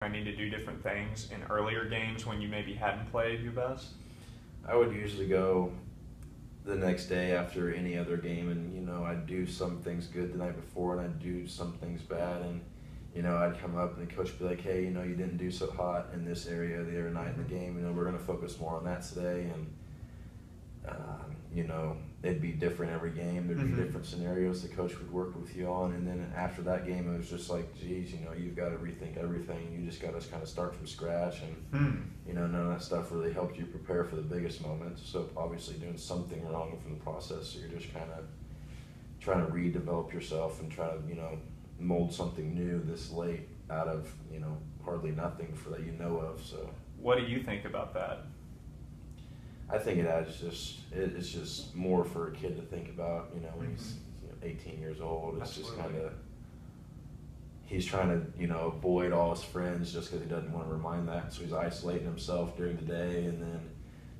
I need to do different things in earlier games when you maybe hadn't played your best? I would usually go the next day after any other game, and I'd do some things good the night before, and I'd do some things bad, and I'd come up and the coach would be like, hey, you didn't do so hot in this area the other night in the game. We're going to focus more on that today, and it'd be different every game. There'd be different scenarios the coach would work with you on, and then after that game, it was just like, geez, you've got to rethink everything. You just got to kind of start from scratch, and none of that stuff really helped you prepare for the biggest moments. So obviously, doing something wrong from the process, so you're just kind of trying to redevelop yourself and try to mold something new this late out of hardly nothing for that of. So what do you think about that? I think it's just more for a kid to think about, when he's 18 years old. It's Absolutely. just kind of, he's trying to, avoid all his friends just because he doesn't want to remind that. So he's isolating himself during the day, and then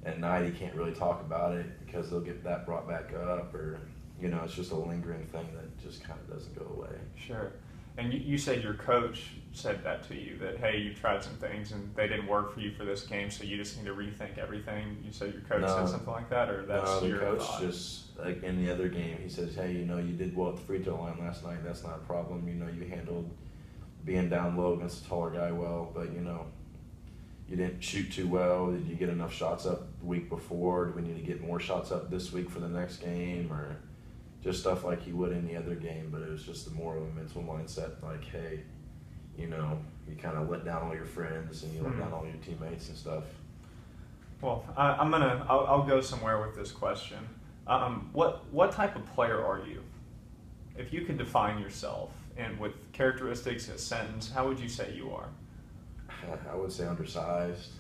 at night he can't really talk about it because they'll get that brought back up, or, it's just a lingering thing that just kind of doesn't go away. Sure. And you said your coach said that to you, that, hey, you tried some things and they didn't work for you for this game, so you just need to rethink everything. You said your coach said something like that, or that's your coach thought? Just, like in the other game, he says, hey, you did well at the free throw line last night. That's not a problem. You handled being down low against a taller guy well, but, you didn't shoot too well. Did you get enough shots up the week before? Do we need to get more shots up this week for the next game? Or just stuff like he would in the other game, but it was just more of a mental mindset, like, hey, you kind of let down all your friends and you let down all your teammates and stuff. Well, I'll go somewhere with this question. What type of player are you? If you could define yourself and with characteristics in a sentence, how would you say you are? I would say undersized.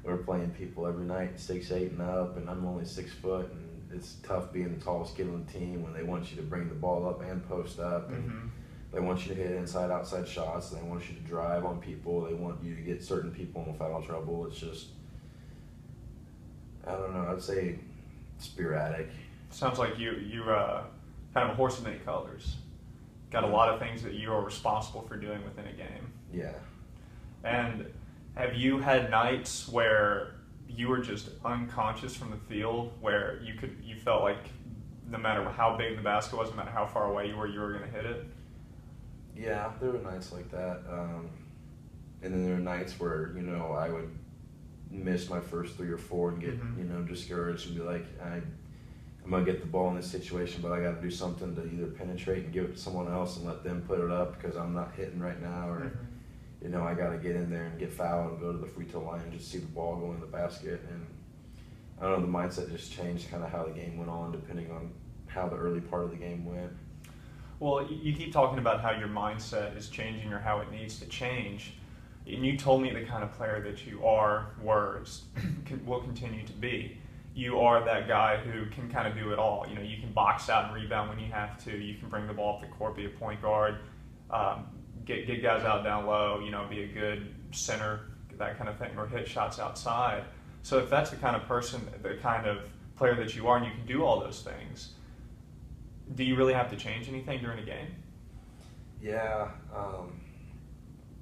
We're playing people every night 6'8" and up, and I'm only 6 foot, and it's tough being the tallest kid on the team when they want you to bring the ball up and post up, and they want you to hit inside-outside shots, and they want you to drive on people, they want you to get certain people in foul trouble. It's just, I don't know, I'd say sporadic. Sounds like you're kind of a horse of many colors. Got a lot of things that you are responsible for doing within a game. Yeah. And have you had nights where you were just unconscious from the field, where you felt like no matter how big the basket was, no matter how far away you were going to hit it? Yeah, there were nights like that. And then there were nights where, I would miss my first 3 or 4 and get, discouraged and be like, I'm going to get the ball in this situation, but I got to do something to either penetrate and give it to someone else and let them put it up because I'm not hitting right now, or I got to get in there and get fouled and go to the free throw line and just see the ball go in the basket. And I don't know, the mindset just changed kind of how the game went on depending on how the early part of the game went. Well, you keep talking about how your mindset is changing or how it needs to change. And you told me the kind of player that you are, will continue to be. You are that guy who can kind of do it all. You can box out and rebound when you have to. You can bring the ball up the court, be a point guard, get guys out down low, be a good center, that kind of thing, or hit shots outside. So if that's the kind of person, the kind of player that you are, and you can do all those things, do you really have to change anything during a game? Yeah,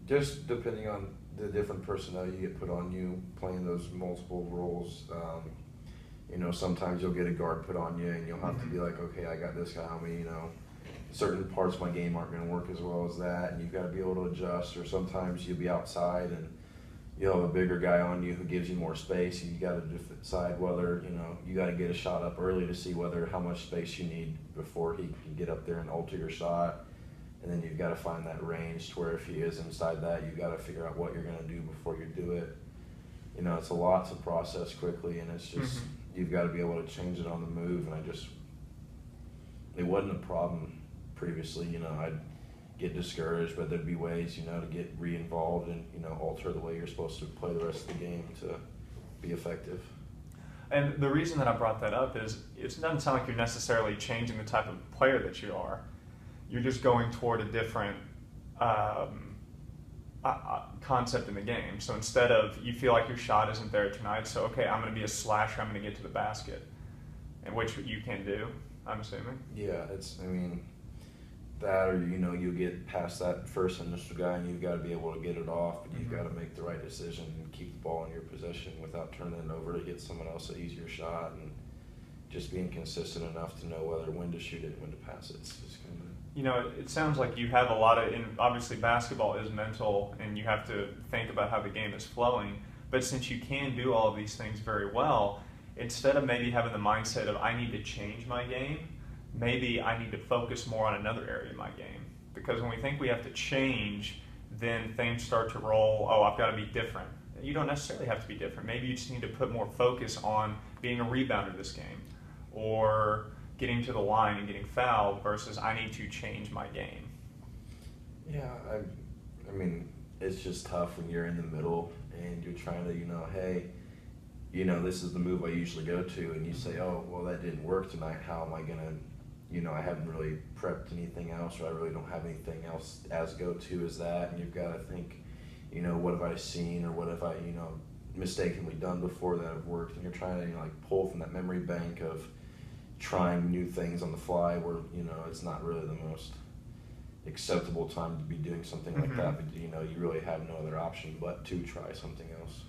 just depending on the different personnel you get put on you, playing those multiple roles. Sometimes you'll get a guard put on you, and you'll have to be like, okay, I got this guy on me, certain parts of my game aren't going to work as well as that, and you've got to be able to adjust. Or sometimes you'll be outside and you'll have a bigger guy on you who gives you more space, and you got to decide whether you got to get a shot up early to see how much space you need before he can get up there and alter your shot. And then you've got to find that range to where if he is inside that, you've got to figure out what you're going to do before you do it. It's a lot to process quickly, and it's just you've got to be able to change it on the move. And it wasn't a problem previously. I'd get discouraged, but there'd be ways, to get re-involved and, alter the way you're supposed to play the rest of the game to be effective. And the reason that I brought that up is it doesn't sound like you're necessarily changing the type of player that you are. You're just going toward a different concept in the game. So instead of, you feel like your shot isn't there tonight, so okay, I'm going to be a slasher, I'm going to get to the basket, and which you can do, I'm assuming. Yeah, That, or you get past that first initial guy and you've got to be able to get it off, but you've got to make the right decision and keep the ball in your possession without turning it over to get someone else an easier shot, and just being consistent enough to know when to shoot it and when to pass it. It's just kind of, It sounds like you have a lot of, obviously basketball is mental and you have to think about how the game is flowing, but since you can do all of these things very well, instead of maybe having the mindset of I need to change my game, maybe I need to focus more on another area of my game. Because when we think we have to change, then things start to roll, oh, I've got to be different. You don't necessarily have to be different. Maybe you just need to put more focus on being a rebounder this game, or getting to the line and getting fouled versus I need to change my game. Yeah, I mean, it's just tough when you're in the middle and you're trying to, hey, this is the move I usually go to, and you say, oh, well, that didn't work tonight. How am I going to, I haven't really prepped anything else, or I really don't have anything else as go-to as that, and you've got to think, what have I seen, or what have I, mistakenly done before that have worked, and you're trying to, pull from that memory bank of trying new things on the fly where, it's not really the most acceptable time to be doing something like that, but, you really have no other option but to try something else.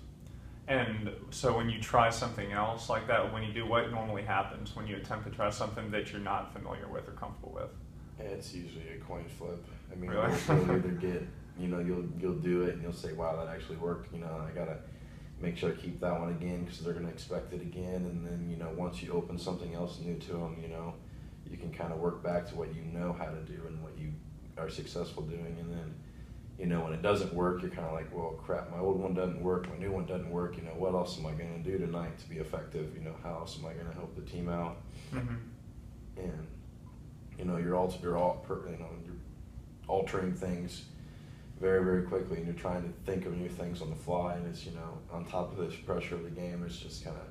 And so when you try something else like that, when you do, what normally happens when you attempt to try something that you're not familiar with or comfortable with? It's usually a coin flip. I mean, really? You'll either get, you'll do it and you'll say, wow, that actually worked. I got to make sure I keep that one again because they're going to expect it again. And then, once you open something else new to them, you can kind of work back to what you know how to do and what you are successful doing. And then, when it doesn't work, you're kind of like, well, crap, my old one doesn't work, my new one doesn't work, what else am I going to do tonight to be effective? How else am I going to help the team out? Mm-hmm. And, you're altering things very, very quickly, and you're trying to think of new things on the fly, and it's, on top of this pressure of the game, it's just kind of,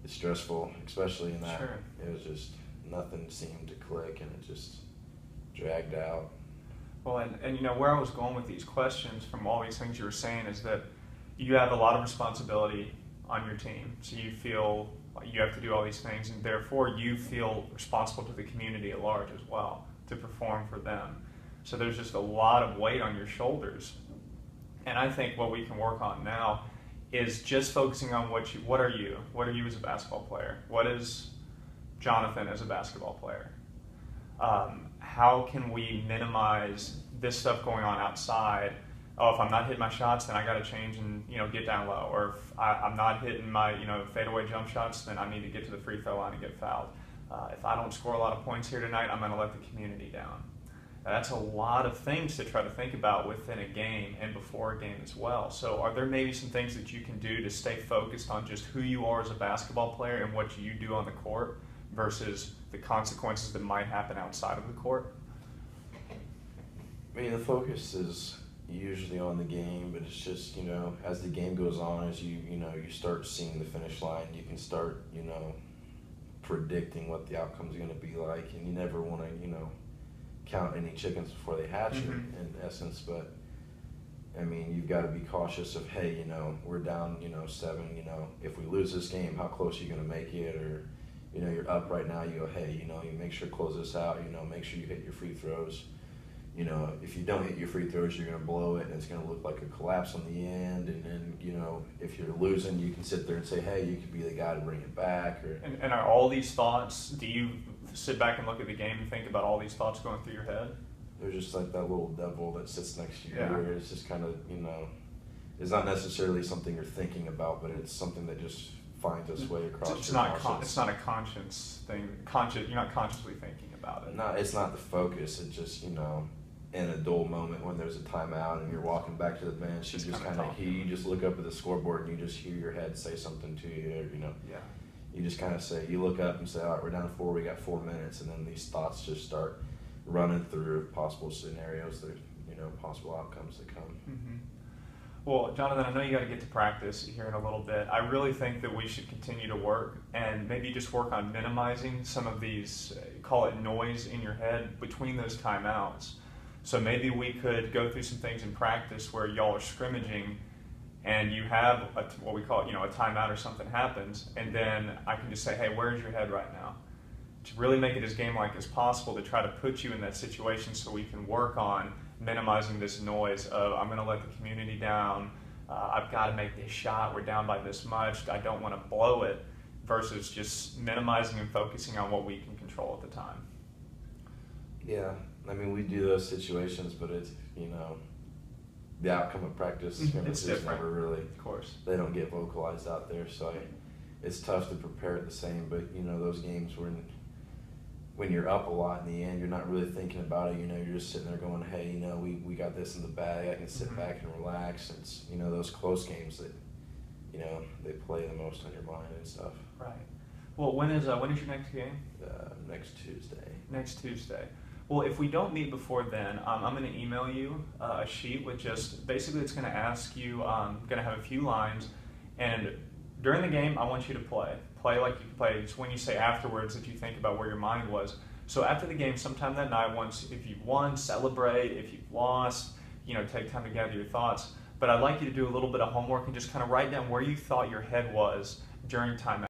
it's stressful, especially in that. Sure. It was just, nothing seemed to click, and it just dragged out. Well, and where I was going with these questions from all these things you were saying is that you have a lot of responsibility on your team. So you feel like you have to do all these things, and therefore you feel responsible to the community at large as well, to perform for them. So there's just a lot of weight on your shoulders. And I think what we can work on now is just focusing on what are you? What are you as a basketball player? What is Jonathan as a basketball player? How can we minimize this stuff going on outside? Oh, if I'm not hitting my shots, then I got to change and get down low. Or if I'm not hitting my fadeaway jump shots, then I need to get to the free throw line and get fouled. If I don't score a lot of points here tonight, I'm going to let the community down. That's a lot of things to try to think about within a game and before a game as well. So are there maybe some things that you can do to stay focused on just who you are as a basketball player and what you do on the court versus the consequences that might happen outside of the court? I mean, the focus is usually on the game, but it's just, as the game goes on, as you start seeing the finish line, you can start, predicting what the outcome's going to be like, and you never want to, count any chickens before they hatch, in essence, but I mean, you've got to be cautious of, hey, we're down, 7, if we lose this game, how close are you going to make it? Or, you're up right now, you go, hey, you make sure to close this out, make sure you hit your free throws. If you don't hit your free throws, you're going to blow it, and it's going to look like a collapse on the end. And then, if you're losing, you can sit there and say, hey, you could be the guy to bring it back. Or And are all these thoughts, do you sit back and look at the game and think about all these thoughts going through your head? There's just like that little devil that sits next to you. Yeah. It's just kind of, it's not necessarily something you're thinking about, but it's something that just finds its way across It's your not conscience. it's not a conscious thing. You're not consciously thinking about it. No, it's not the focus. It's just, in a dull moment when there's a timeout and you're walking back to the bench, you just look up at the scoreboard and you just hear your head say something to you. Yeah. You just kind of say, you look up and say, all right, we're down to 4, we got 4 minutes, and then these thoughts just start running through possible scenarios, that possible outcomes that come. Mm-hmm. Well, Jonathan, I know you got to get to practice here in a little bit. I really think that we should continue to work and maybe just work on minimizing some of these, call it noise in your head between those timeouts. So maybe we could go through some things in practice where y'all are scrimmaging and you have what we call, a timeout or something happens, and then I can just say, hey, where's your head right now? to really make it as game-like as possible, to try to put you in that situation so we can work on minimizing this noise of, I'm going to let the community down, I've got to make this shot, we're down by this much, I don't want to blow it, versus just minimizing and focusing on what we can control at the time. Yeah, I mean, we do those situations, but it's, the outcome of practice It's different. never really, Of course. they don't get vocalized out there, so it's tough to prepare it the same. But those games when you're up a lot in the end, you're not really thinking about it. You're just sitting there going, hey, we got this in the bag. I can sit back and relax. It's those close games that they play the most on your mind and stuff. Right. Well, when is your next game? Next Tuesday. Next Tuesday. Well, if we don't meet before then, I'm going to email you a sheet with just, basically it's going to ask you, going to have a few lines, and during the game, I want you to play. Play like you play. It's when you say afterwards that you think about where your mind was. So after the game, sometime that night, if you've won, celebrate. If you've lost, take time to gather your thoughts. But I'd like you to do a little bit of homework and just kind of write down where you thought your head was during timeout.